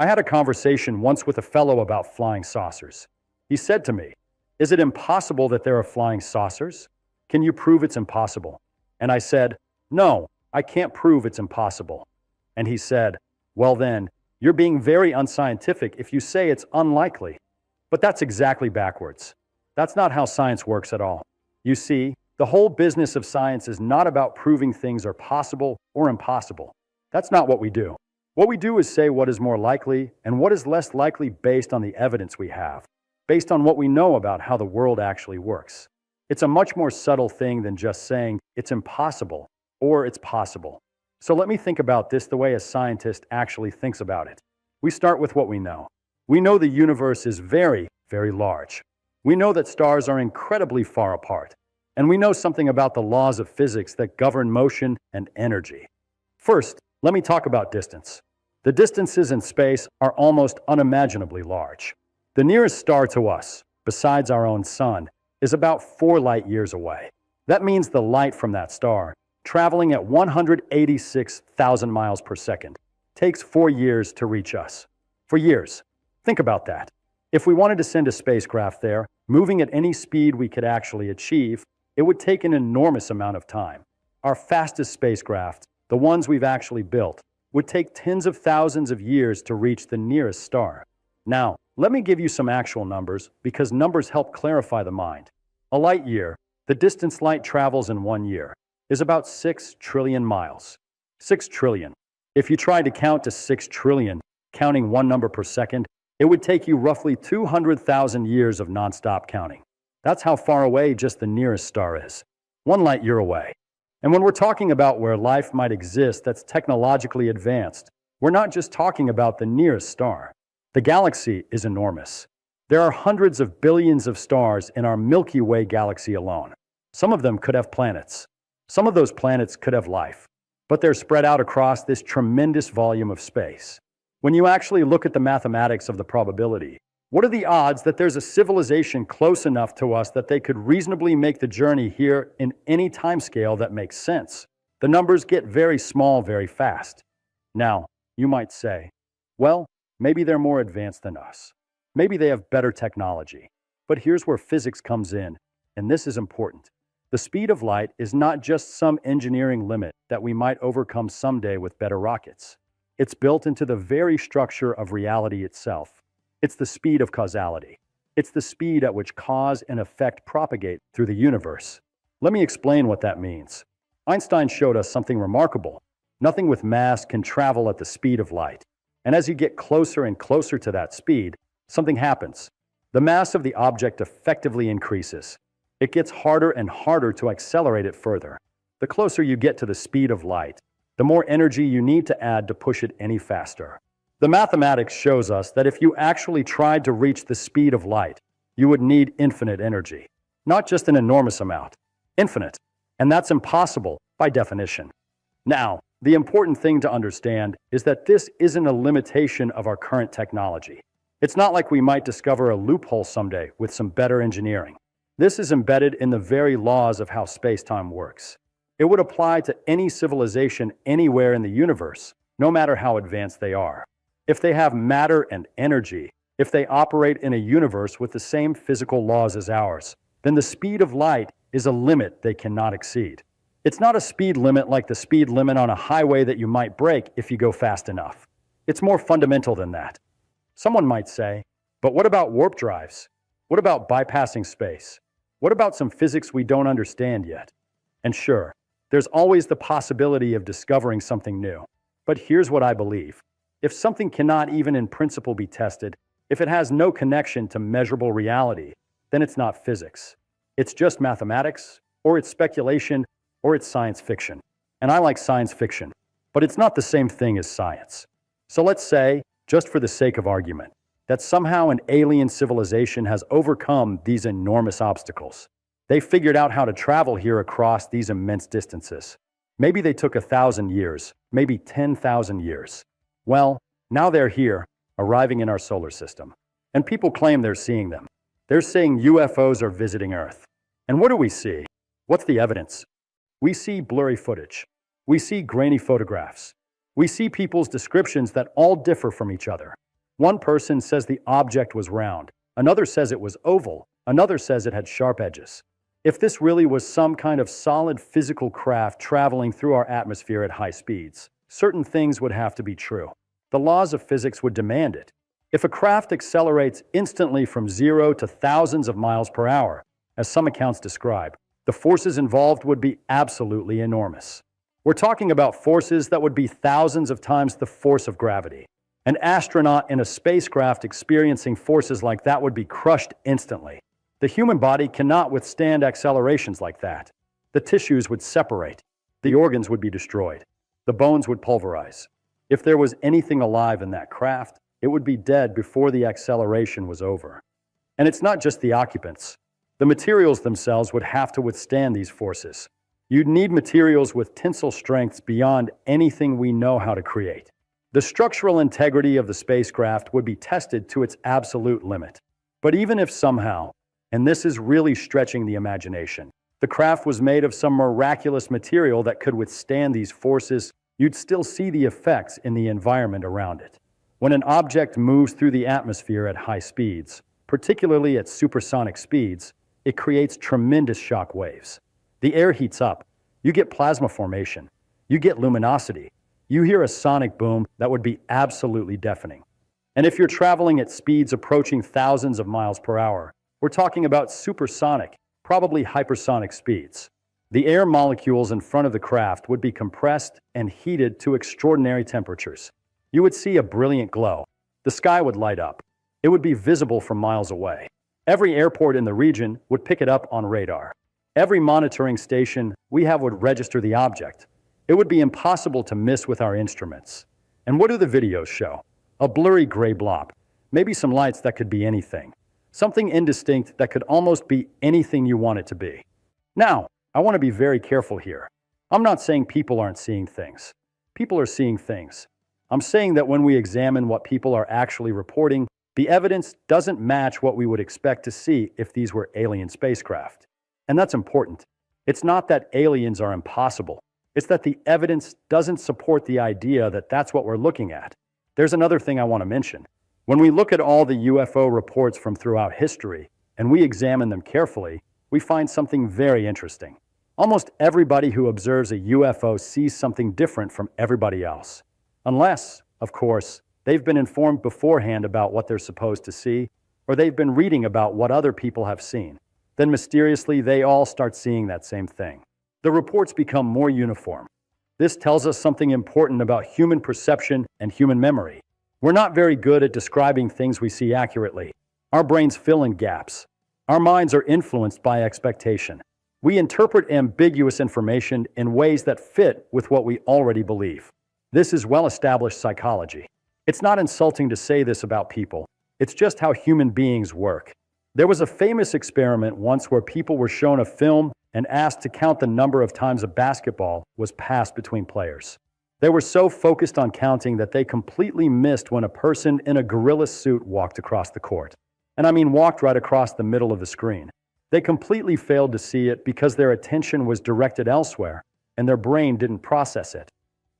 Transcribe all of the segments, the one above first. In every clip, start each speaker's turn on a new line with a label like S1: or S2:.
S1: I had a conversation once with a fellow about flying saucers. He said to me, "Is it impossible that there are flying saucers? Can you prove it's impossible?" And I said, "No, I can't prove it's impossible." And he said, "Well then, you're being very unscientific if you say it's unlikely." But that's exactly backwards. That's not how science works at all. You see, the whole business of science is not about proving things are possible or impossible. That's not what we do. What we do is say what is more likely and what is less likely based on the evidence we have, based on what we know about how the world actually works. It's a much more subtle thing than just saying it's impossible or it's possible. So let me think about this the way a scientist actually thinks about it. We start with what we know. We know the universe is very, very large. We know that stars are incredibly far apart. And we know something about the laws of physics that govern motion and energy. First, let me talk about distance. The distances in space are almost unimaginably large. The nearest star to us, besides our own sun, is about 4 light years away. That means the light from that star, traveling at 186,000 miles per second, takes 4 years to reach us. 4 years. Think about that. If we wanted to send a spacecraft there, moving at any speed we could actually achieve, it would take an enormous amount of time. Our fastest spacecraft, the ones we've actually built, would take tens of thousands of years to reach the nearest star. Now, let me give you some actual numbers because numbers help clarify the mind. A light year, the distance light travels in 1 year, is about 6 trillion miles. 6 trillion. If you tried to count to 6 trillion, counting one number per second, it would take you roughly 200,000 years of nonstop counting. That's how far away just the nearest star is. 1 light year away. And when we're talking about where life might exist that's technologically advanced, we're not just talking about the nearest star. The galaxy is enormous. There are hundreds of billions of stars in our Milky Way galaxy alone. Some of them could have planets. Some of those planets could have life. But they're spread out across this tremendous volume of space. When you actually look at the mathematics of the probability, what are the odds that there's a civilization close enough to us that they could reasonably make the journey here in any timescale that makes sense? The numbers get very small very fast. Now, you might say, well, maybe they're more advanced than us. Maybe they have better technology. But here's where physics comes in, and this is important. The speed of light is not just some engineering limit that we might overcome someday with better rockets. It's built into the very structure of reality itself. It's the speed of causality. It's the speed at which cause and effect propagate through the universe. Let me explain what that means. Einstein showed us something remarkable. Nothing with mass can travel at the speed of light. And as you get closer and closer to that speed, something happens. The mass of the object effectively increases. It gets harder and harder to accelerate it further. The closer you get to the speed of light, the more energy you need to add to push it any faster. The mathematics shows us that if you actually tried to reach the speed of light, you would need infinite energy. Not just an enormous amount, infinite. And that's impossible by definition. Now, the important thing to understand is that this isn't a limitation of our current technology. It's not like we might discover a loophole someday with some better engineering. This is embedded in the very laws of how space-time works. It would apply to any civilization anywhere in the universe, no matter how advanced they are. If they have matter and energy, if they operate in a universe with the same physical laws as ours, then the speed of light is a limit they cannot exceed. It's not a speed limit like the speed limit on a highway that you might break if you go fast enough. It's more fundamental than that. Someone might say, but what about warp drives? What about bypassing space? What about some physics we don't understand yet? And sure, there's always the possibility of discovering something new. But here's what I believe. If something cannot even in principle be tested, if it has no connection to measurable reality, then it's not physics. It's just mathematics, or it's speculation, or it's science fiction. And I like science fiction, but it's not the same thing as science. So let's say, just for the sake of argument, that somehow an alien civilization has overcome these enormous obstacles. They figured out how to travel here across these immense distances. Maybe they took 1,000 years, maybe 10,000 years. Well, now they're here, arriving in our solar system. And people claim they're seeing them. They're saying UFOs are visiting Earth. And what do we see? What's the evidence? We see blurry footage. We see grainy photographs. We see people's descriptions that all differ from each other. One person says the object was round, another says it was oval, another says it had sharp edges. If this really was some kind of solid physical craft traveling through our atmosphere at high speeds, certain things would have to be true. The laws of physics would demand it. If a craft accelerates instantly from 0 to thousands of miles per hour, as some accounts describe, the forces involved would be absolutely enormous. We're talking about forces that would be thousands of times the force of gravity. An astronaut in a spacecraft experiencing forces like that would be crushed instantly. The human body cannot withstand accelerations like that. The tissues would separate. The organs would be destroyed. The bones would pulverize. If there was anything alive in that craft, it would be dead before the acceleration was over. And it's not just the occupants. The materials themselves would have to withstand these forces. You'd need materials with tensile strengths beyond anything we know how to create. The structural integrity of the spacecraft would be tested to its absolute limit. But even if somehow, and this is really stretching the imagination, the craft was made of some miraculous material that could withstand these forces, you'd still see the effects in the environment around it. When an object moves through the atmosphere at high speeds, particularly at supersonic speeds, it creates tremendous shock waves. The air heats up. You get plasma formation. You get luminosity. You hear a sonic boom that would be absolutely deafening. And if you're traveling at speeds approaching thousands of miles per hour, we're talking about supersonic, probably hypersonic speeds. The air molecules in front of the craft would be compressed and heated to extraordinary temperatures. You would see a brilliant glow. The sky would light up. It would be visible from miles away. Every airport in the region would pick it up on radar. Every monitoring station we have would register the object. It would be impossible to miss with our instruments. And what do the videos show? A blurry gray blob. Maybe some lights that could be anything. Something indistinct that could almost be anything you want it to be. Now, I want to be very careful here. I'm not saying people aren't seeing things. People are seeing things. I'm saying that when we examine what people are actually reporting, the evidence doesn't match what we would expect to see if these were alien spacecraft. And that's important. It's not that aliens are impossible. It's that the evidence doesn't support the idea that that's what we're looking at. There's another thing I want to mention. When we look at all the UFO reports from throughout history, and we examine them carefully, we find something very interesting. Almost everybody who observes a UFO sees something different from everybody else. Unless, of course, they've been informed beforehand about what they're supposed to see, or they've been reading about what other people have seen. Then mysteriously, they all start seeing that same thing. The reports become more uniform. This tells us something important about human perception and human memory. We're not very good at describing things we see accurately. Our brains fill in gaps. Our minds are influenced by expectation. We interpret ambiguous information in ways that fit with what we already believe. This is well-established psychology. It's not insulting to say this about people. It's just how human beings work. There was a famous experiment once where people were shown a film and asked to count the number of times a basketball was passed between players. They were so focused on counting that they completely missed when a person in a gorilla suit walked across the court. And I mean walked right across the middle of the screen. They completely failed to see it because their attention was directed elsewhere and their brain didn't process it.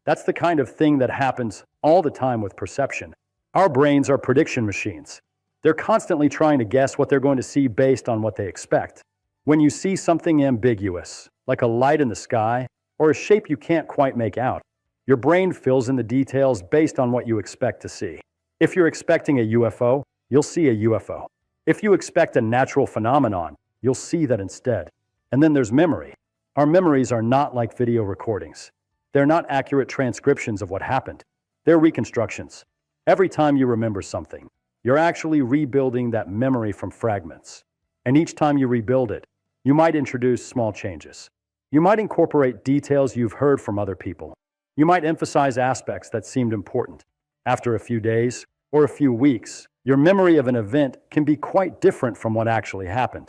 S1: That's the kind of thing that happens all the time with perception. Our brains are prediction machines. They're constantly trying to guess what they're going to see based on what they expect. When you see something ambiguous, like a light in the sky, or a shape you can't quite make out, your brain fills in the details based on what you expect to see. If you're expecting a UFO, you'll see a UFO. If you expect a natural phenomenon, you'll see that instead. And then there's memory. Our memories are not like video recordings. They're not accurate transcriptions of what happened. They're reconstructions. Every time you remember something, you're actually rebuilding that memory from fragments. And each time you rebuild it, you might introduce small changes. You might incorporate details you've heard from other people. You might emphasize aspects that seemed important. After a few days or a few weeks, your memory of an event can be quite different from what actually happened.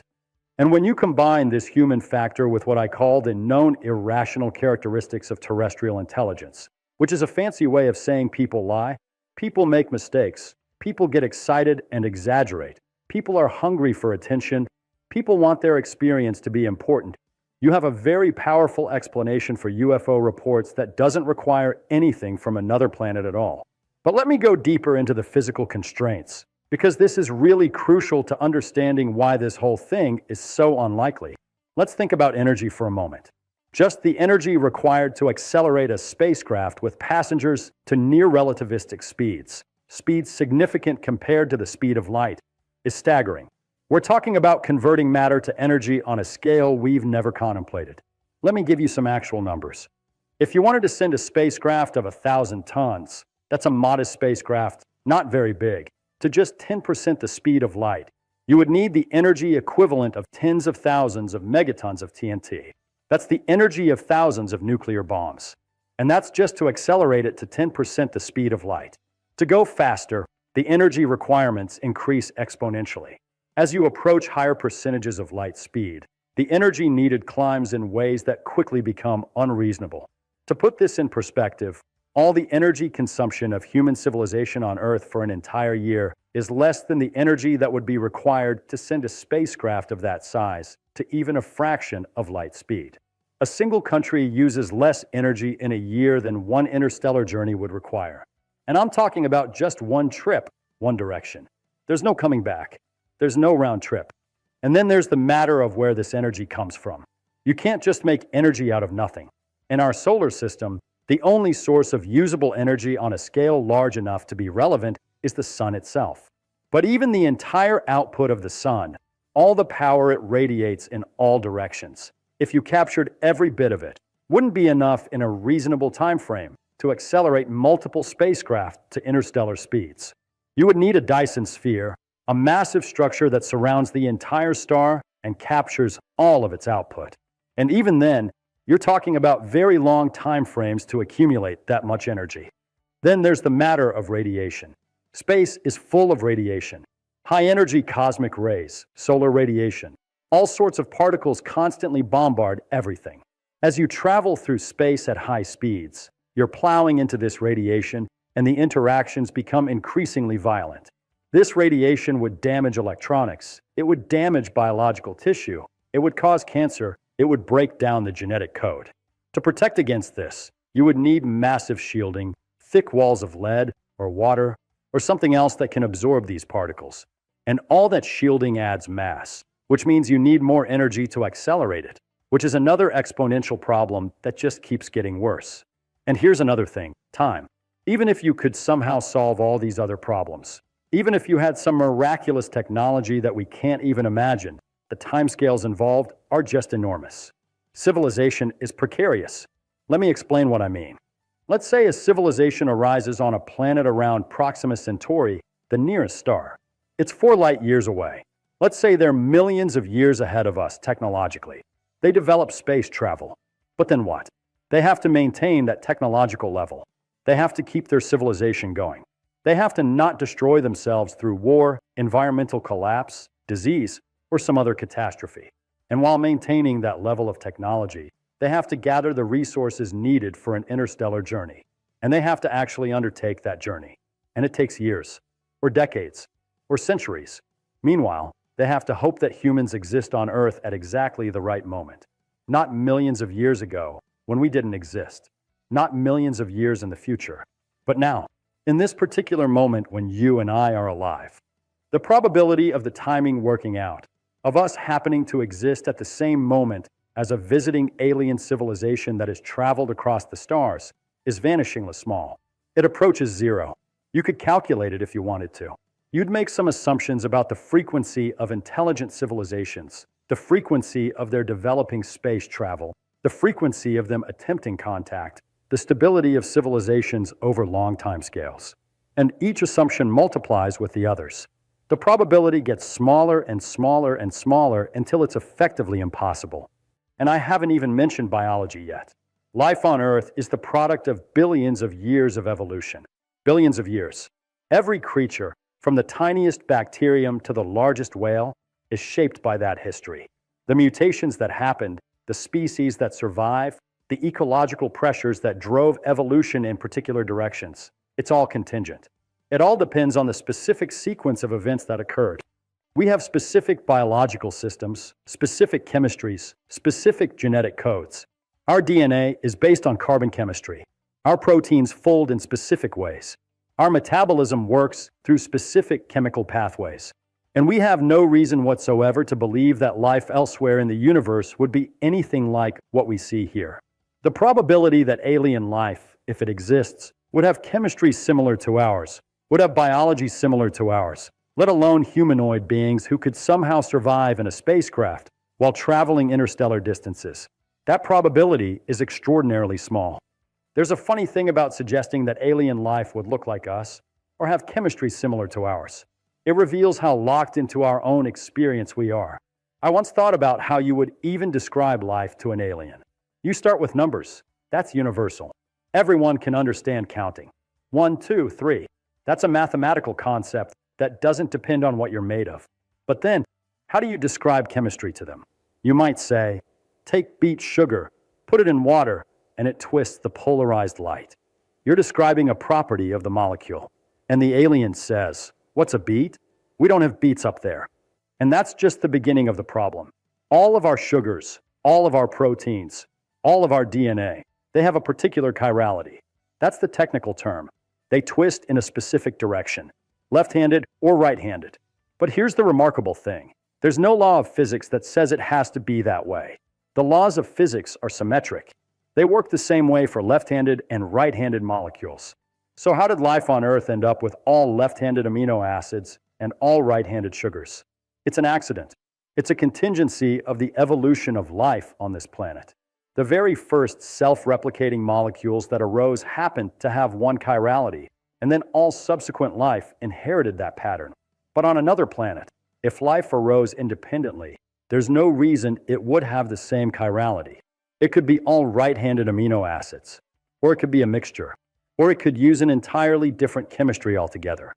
S1: And when you combine this human factor with what I call the known irrational characteristics of terrestrial intelligence, which is a fancy way of saying people lie, people make mistakes, people get excited and exaggerate, people are hungry for attention, people want their experience to be important, you have a very powerful explanation for UFO reports that doesn't require anything from another planet at all. But let me go deeper into the physical constraints, because this is really crucial to understanding why this whole thing is so unlikely. Let's think about energy for a moment. Just the energy required to accelerate a spacecraft with passengers to near-relativistic speeds, speeds significant compared to the speed of light, is staggering. We're talking about converting matter to energy on a scale we've never contemplated. Let me give you some actual numbers. If you wanted to send a spacecraft of 1,000 tons, that's a modest spacecraft, not very big, to just 10% the speed of light, you would need the energy equivalent of tens of thousands of megatons of TNT. That's the energy of thousands of nuclear bombs. And that's just to accelerate it to 10% the speed of light. To go faster, the energy requirements increase exponentially. As you approach higher percentages of light speed, the energy needed climbs in ways that quickly become unreasonable. To put this in perspective, all the energy consumption of human civilization on Earth for an entire year is less than the energy that would be required to send a spacecraft of that size to even a fraction of light speed. A single country uses less energy in a year than one interstellar journey would require. And I'm talking about just one trip, one direction. There's no coming back. There's no round trip. And then there's the matter of where this energy comes from. You can't just make energy out of nothing. In our solar system, the only source of usable energy on a scale large enough to be relevant is the sun itself. But even the entire output of the sun, all the power it radiates in all directions, if you captured every bit of it, wouldn't be enough in a reasonable time frame to accelerate multiple spacecraft to interstellar speeds. You would need a Dyson sphere, a massive structure that surrounds the entire star and captures all of its output. And even then, you're talking about very long time frames to accumulate that much energy. Then there's the matter of radiation. Space is full of radiation. High-energy cosmic rays, solar radiation, all sorts of particles constantly bombard everything. As you travel through space at high speeds, you're plowing into this radiation, and the interactions become increasingly violent. This radiation would damage electronics. It would damage biological tissue. It would cause cancer. It would break down the genetic code. To protect against this, you would need massive shielding, thick walls of lead or water, or something else that can absorb these particles. And all that shielding adds mass, which means you need more energy to accelerate it, which is another exponential problem that just keeps getting worse. And here's another thing, time. Even if you could somehow solve all these other problems, even if you had some miraculous technology that we can't even imagine, the timescales involved are just enormous. Civilization is precarious. Let me explain what I mean. Let's say a civilization arises on a planet around Proxima Centauri, the nearest star. It's 4 light years away. Let's say they're millions of years ahead of us technologically. They develop space travel. But then what? They have to maintain that technological level. They have to keep their civilization going. They have to not destroy themselves through war, environmental collapse, disease, or some other catastrophe. And while maintaining that level of technology, they have to gather the resources needed for an interstellar journey. And they have to actually undertake that journey. And it takes years, or decades, or centuries. Meanwhile, they have to hope that humans exist on Earth at exactly the right moment. Not millions of years ago, when we didn't exist. Not millions of years in the future. But now, in this particular moment when you and I are alive. The probability of the timing working out, of us happening to exist at the same moment as a visiting alien civilization that has traveled across the stars, is vanishingly small. It approaches zero. You could calculate it if you wanted to. You'd make some assumptions about the frequency of intelligent civilizations, the frequency of their developing space travel, the frequency of them attempting contact, the stability of civilizations over long timescales. And each assumption multiplies with the others. The probability gets smaller and smaller and smaller until it's effectively impossible. And I haven't even mentioned biology yet. Life on Earth is the product of billions of years of evolution. Billions of years. Every creature, from the tiniest bacterium to the largest whale, is shaped by that history. The mutations that happened, the species that survive, the ecological pressures that drove evolution in particular directions. It's all contingent. It all depends on the specific sequence of events that occurred. We have specific biological systems, specific chemistries, specific genetic codes. Our DNA is based on carbon chemistry. Our proteins fold in specific ways. Our metabolism works through specific chemical pathways, and we have no reason whatsoever to believe that life elsewhere in the universe would be anything like what we see here. The probability that alien life, if it exists, would have chemistry similar to ours, would have biology similar to ours, let alone humanoid beings who could somehow survive in a spacecraft while traveling interstellar distances. That probability is extraordinarily small. There's a funny thing about suggesting that alien life would look like us or have chemistry similar to ours. It reveals how locked into our own experience we are. I once thought about how you would even describe life to an alien. You start with numbers. That's universal. Everyone can understand counting. 1, 2, 3. That's a mathematical concept that doesn't depend on what you're made of. But then, how do you describe chemistry to them? You might say, take beet sugar, put it in water, and it twists the polarized light. You're describing a property of the molecule. And the alien says, what's a beet? We don't have beets up there. And that's just the beginning of the problem. All of our sugars, all of our proteins, all of our DNA, they have a particular chirality. That's the technical term. They twist in a specific direction, left-handed or right-handed. But here's the remarkable thing. There's no law of physics that says it has to be that way. The laws of physics are symmetric. They work the same way for left-handed and right-handed molecules. So how did life on Earth end up with all left-handed amino acids and all right-handed sugars? It's an accident. It's a contingency of the evolution of life on this planet. The very first self-replicating molecules that arose happened to have one chirality, and then all subsequent life inherited that pattern. But on another planet, if life arose independently, there's no reason it would have the same chirality. It could be all right-handed amino acids, or it could be a mixture, or it could use an entirely different chemistry altogether.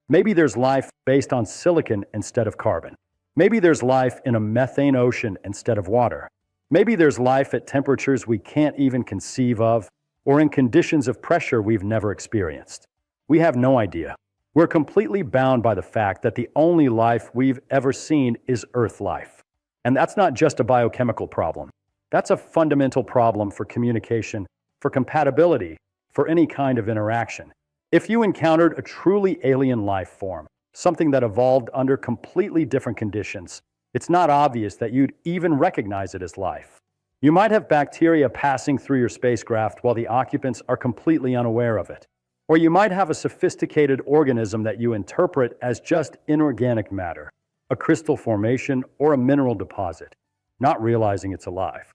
S1: Maybe there's life based on silicon instead of carbon. Maybe there's life in a methane ocean instead of water. Maybe there's life at temperatures we can't even conceive of, or in conditions of pressure we've never experienced. We have no idea. We're completely bound by the fact that the only life we've ever seen is Earth life. And that's not just a biochemical problem. That's a fundamental problem for communication, for compatibility, for any kind of interaction. If you encountered a truly alien life form, something that evolved under completely different conditions, it's not obvious that you'd even recognize it as life. You might have bacteria passing through your spacecraft while the occupants are completely unaware of it. Or you might have a sophisticated organism that you interpret as just inorganic matter, a crystal formation or a mineral deposit, not realizing it's alive.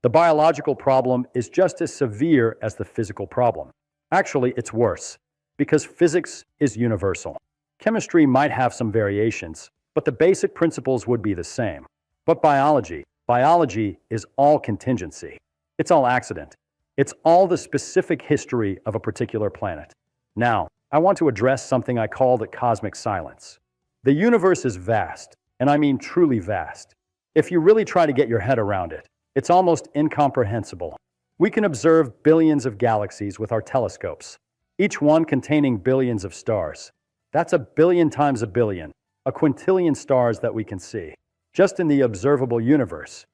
S1: The biological problem is just as severe as the physical problem. Actually, it's worse, because physics is universal. Chemistry might have some variations, but the basic principles would be the same. But biology is all contingency. It's all accident. It's all the specific history of a particular planet. Now, I want to address something I call the cosmic silence. The universe is vast, and I mean truly vast. If you really try to get your head around it, it's almost incomprehensible. We can observe billions of galaxies with our telescopes, each one containing billions of stars. That's a billion times a billion, a quintillion stars that we can see, just in the observable universe.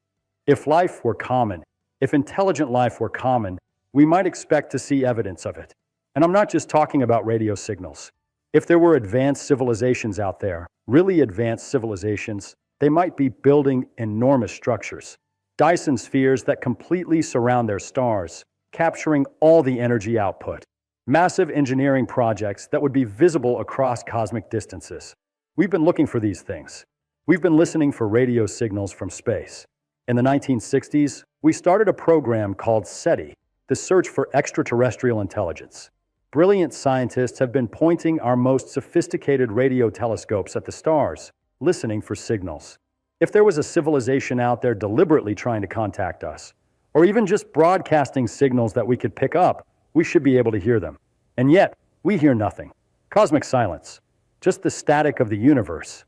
S1: If life were common, if intelligent life were common, we might expect to see evidence of it. And I'm not just talking about radio signals. If there were advanced civilizations out there, really advanced civilizations, they might be building enormous structures, Dyson spheres that completely surround their stars, capturing all the energy output. Massive engineering projects that would be visible across cosmic distances. We've been looking for these things. We've been listening for radio signals from space. In the 1960s, we started a program called SETI, the Search for Extraterrestrial Intelligence. Brilliant scientists have been pointing our most sophisticated radio telescopes at the stars, listening for signals. If there was a civilization out there deliberately trying to contact us, or even just broadcasting signals that we could pick up, we should be able to hear them. And yet, we hear nothing. Cosmic silence. Just the static of the universe.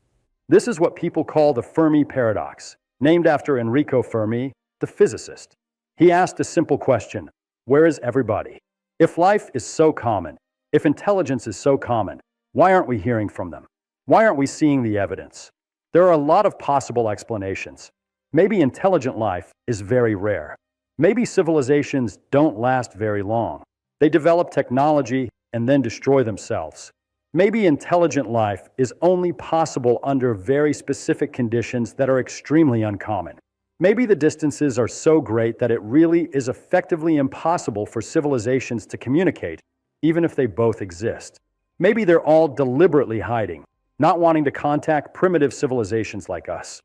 S1: This is what people call the Fermi paradox, named after Enrico Fermi, the physicist. He asked a simple question: where is everybody? If life is so common, if intelligence is so common, why aren't we hearing from them? Why aren't we seeing the evidence? There are a lot of possible explanations. Maybe intelligent life is very rare. Maybe civilizations don't last very long. They develop technology and then destroy themselves. Maybe intelligent life is only possible under very specific conditions that are extremely uncommon. Maybe the distances are so great that it really is effectively impossible for civilizations to communicate, even if they both exist. Maybe they're all deliberately hiding, not wanting to contact primitive civilizations like us.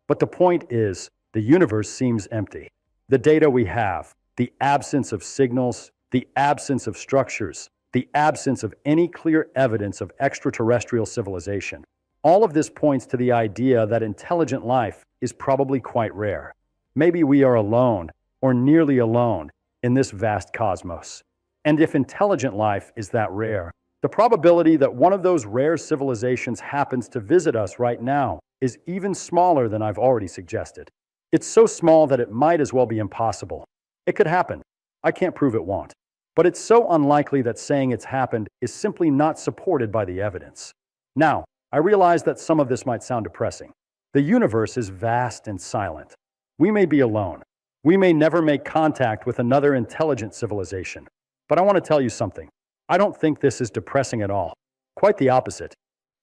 S1: But the point is, the universe seems empty. The data we have, the absence of signals, the absence of structures, the absence of any clear evidence of extraterrestrial civilization. All of this points to the idea that intelligent life is probably quite rare. Maybe we are alone, or nearly alone, in this vast cosmos. And if intelligent life is that rare, the probability that one of those rare civilizations happens to visit us right now is even smaller than I've already suggested. It's so small that it might as well be impossible. It could happen. I can't prove it won't. But it's so unlikely that saying it's happened is simply not supported by the evidence. Now, I realize that some of this might sound depressing. The universe is vast and silent. We may be alone. We may never make contact with another intelligent civilization. But I want to tell you something. I don't think this is depressing at all. Quite the opposite.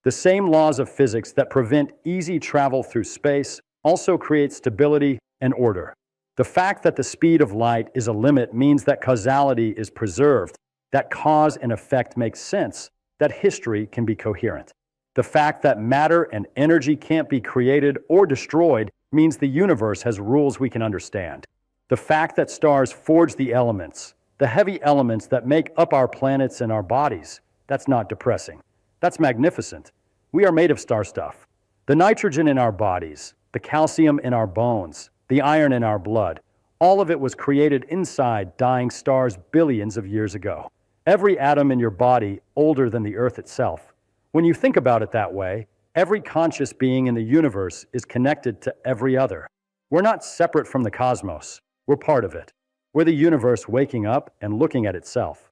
S1: The same laws of physics that prevent easy travel through space also create stability and order. The fact that the speed of light is a limit means that causality is preserved, that cause and effect makes sense, that history can be coherent. The fact that matter and energy can't be created or destroyed means the universe has rules we can understand. The fact that stars forge the elements, the heavy elements that make up our planets and our bodies, that's not depressing. That's magnificent. We are made of star stuff. The nitrogen in our bodies, the calcium in our bones, the iron in our blood, all of it was created inside dying stars billions of years ago. Every atom in your body older than the Earth itself. When you think about it that way, every conscious being in the universe is connected to every other. We're not separate from the cosmos. We're part of it. We're the universe waking up and looking at itself.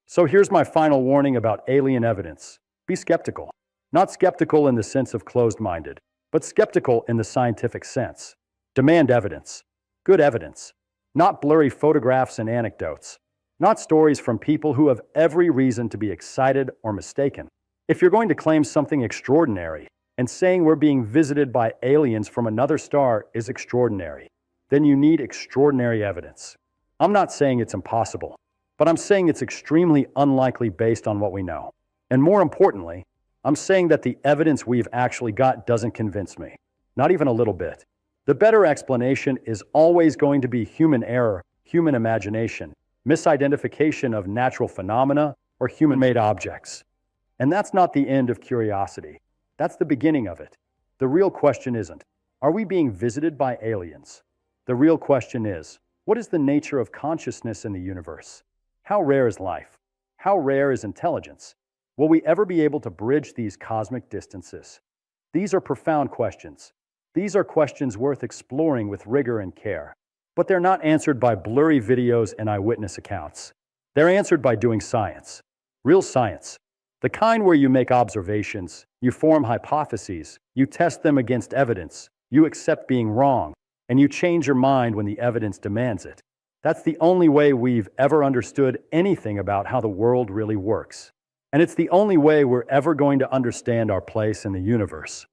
S1: So here's my final warning about alien evidence. Be skeptical. Not skeptical in the sense of closed-minded, but skeptical in the scientific sense. Demand evidence. Good evidence. Not blurry photographs and anecdotes. Not stories from people who have every reason to be excited or mistaken. If you're going to claim something extraordinary, and saying we're being visited by aliens from another star is extraordinary, then you need extraordinary evidence. I'm not saying it's impossible, but I'm saying it's extremely unlikely based on what we know. And more importantly, I'm saying that the evidence we've actually got doesn't convince me. Not even a little bit. The better explanation is always going to be human error, human imagination, misidentification of natural phenomena, or human-made objects. And that's not the end of curiosity. That's the beginning of it. The real question isn't, are we being visited by aliens? The real question is, what is the nature of consciousness in the universe? How rare is life? How rare is intelligence? Will we ever be able to bridge these cosmic distances? These are profound questions. These are questions worth exploring with rigor and care. But they're not answered by blurry videos and eyewitness accounts. They're answered by doing science. Real science. The kind where you make observations, you form hypotheses, you test them against evidence, you accept being wrong, and you change your mind when the evidence demands it. That's the only way we've ever understood anything about how the world really works. And it's the only way we're ever going to understand our place in the universe.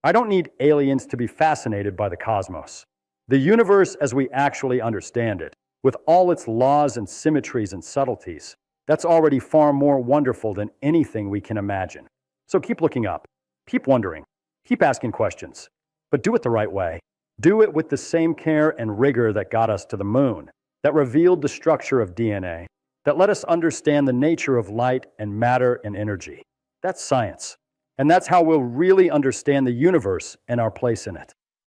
S1: I don't need aliens to be fascinated by the cosmos. The universe as we actually understand it, with all its laws and symmetries and subtleties, that's already far more wonderful than anything we can imagine. So keep looking up, keep wondering, keep asking questions, but do it the right way. Do it with the same care and rigor that got us to the moon, that revealed the structure of DNA, that let us understand the nature of light and matter and energy. That's science. And that's how we'll really understand the universe and our place in it.